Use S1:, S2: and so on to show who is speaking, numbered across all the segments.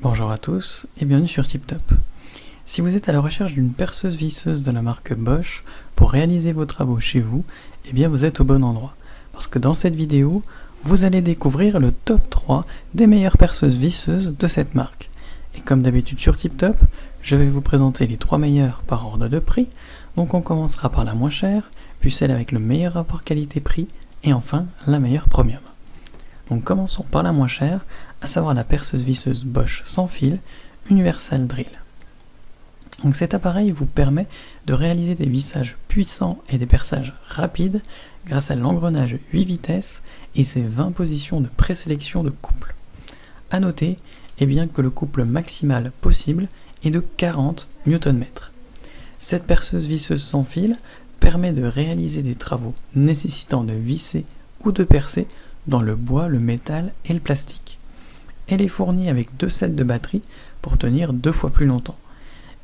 S1: Bonjour à tous et bienvenue sur TipTop. Si vous êtes à la recherche d'une perceuse visseuse de la marque Bosch pour réaliser vos travaux chez vous, eh bien vous êtes au bon endroit. Parce que dans cette vidéo, vous allez découvrir le top 3 des meilleures perceuses visseuses de cette marque. Et comme d'habitude sur TipTop, je vais vous présenter les 3 meilleures par ordre de prix. Donc on commencera par la moins chère, puis celle avec le meilleur rapport qualité-prix, et enfin la meilleure premium. Donc commençons par la moins chère, à savoir la perceuse visseuse Bosch sans fil Universal Drill. Donc cet appareil vous permet de réaliser des vissages puissants et des perçages rapides grâce à l'engrenage 8 vitesses et ses 20 positions de présélection de couple. A noter que le couple maximal possible est de 40 Nm. Cette perceuse visseuse sans fil permet de réaliser des travaux nécessitant de visser ou de percer dans le bois, le métal et le plastique. Elle est fournie avec 2 sets de batteries pour tenir 2 fois plus longtemps.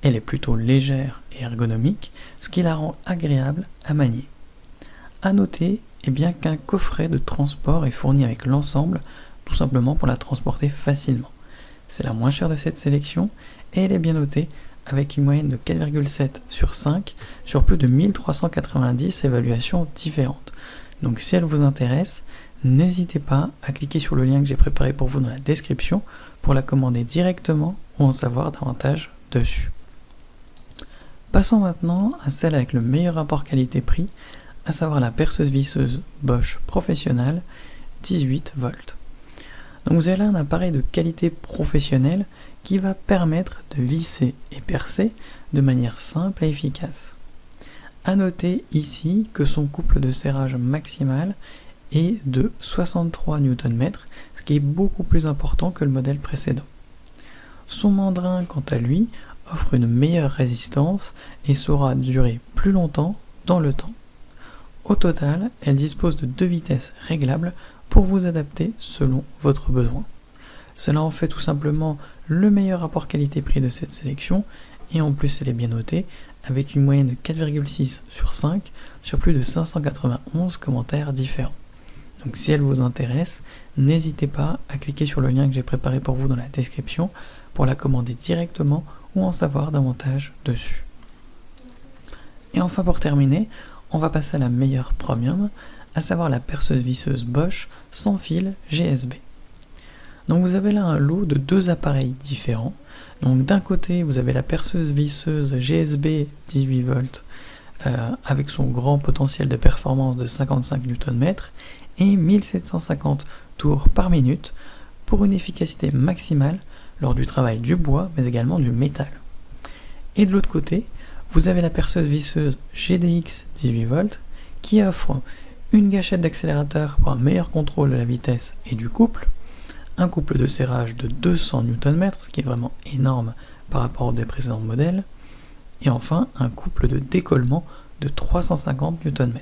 S1: Elle est plutôt légère et ergonomique, ce qui la rend agréable à manier. A noter qu'un coffret de transport est fourni avec l'ensemble, tout simplement pour la transporter facilement. C'est la moins chère de cette sélection et elle est bien notée avec une moyenne de 4,7 sur 5 sur plus de 1390 évaluations différentes. Donc si elle vous intéresse, n'hésitez pas à cliquer sur le lien que j'ai préparé pour vous dans la description pour la commander directement ou en savoir davantage dessus. Passons maintenant à celle avec le meilleur rapport qualité-prix, à savoir la perceuse visseuse Bosch Professionnal 18 volts. Donc vous avez là un appareil de qualité professionnelle qui va permettre de visser et percer de manière simple et efficace. A noter ici que son couple de serrage maximal est de 63 Nm, ce qui est beaucoup plus important que le modèle précédent. Son mandrin, quant à lui, offre une meilleure résistance et saura durer plus longtemps dans le temps. Au total, elle dispose de 2 vitesses réglables pour vous adapter selon votre besoin. Cela en fait tout simplement le meilleur rapport qualité-prix de cette sélection et en plus elle est bien notée avec une moyenne de 4,6 sur 5 sur plus de 591 commentaires différents. Donc si elle vous intéresse, n'hésitez pas à cliquer sur le lien que j'ai préparé pour vous dans la description pour la commander directement ou en savoir davantage dessus. Et enfin pour terminer, on va passer à la meilleure premium, à savoir la perceuse visseuse Bosch sans fil GSB. Donc vous avez là un lot de 2 appareils différents. Donc d'un côté vous avez la perceuse visseuse GSB 18 volts avec son grand potentiel de performance de 55 Nm et 1750 tours par minute pour une efficacité maximale lors du travail du bois mais également du métal. Et de l'autre côté, vous avez la perceuse visseuse GDX 18 volts qui offre une gâchette d'accélérateur pour un meilleur contrôle de la vitesse et du couple, un couple de serrage de 200 Nm, ce qui est vraiment énorme par rapport aux précédents modèles, et enfin un couple de décollement de 350 Nm.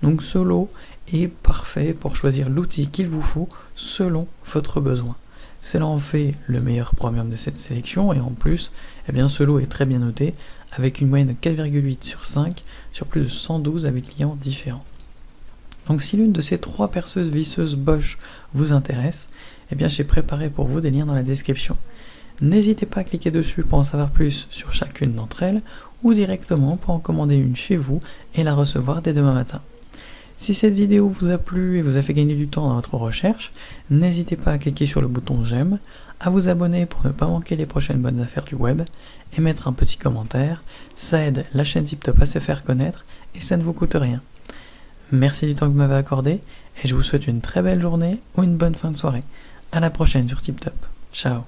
S1: Donc ce lot est parfait pour choisir l'outil qu'il vous faut selon votre besoin. Cela en fait le meilleur premium de cette sélection et en plus, ce lot est très bien noté avec une moyenne de 4,8 sur 5 sur plus de 112 avis clients différents. Donc si l'une de ces 3 perceuses visseuses Bosch vous intéresse, j'ai préparé pour vous des liens dans la description. N'hésitez pas à cliquer dessus pour en savoir plus sur chacune d'entre elles ou directement pour en commander une chez vous et la recevoir dès demain matin. Si cette vidéo vous a plu et vous a fait gagner du temps dans votre recherche, n'hésitez pas à cliquer sur le bouton j'aime, à vous abonner pour ne pas manquer les prochaines bonnes affaires du web et mettre un petit commentaire. Ça aide la chaîne TipTop à se faire connaître et ça ne vous coûte rien. Merci du temps que vous m'avez accordé et je vous souhaite une très belle journée ou une bonne fin de soirée. À la prochaine sur TipTop. Ciao.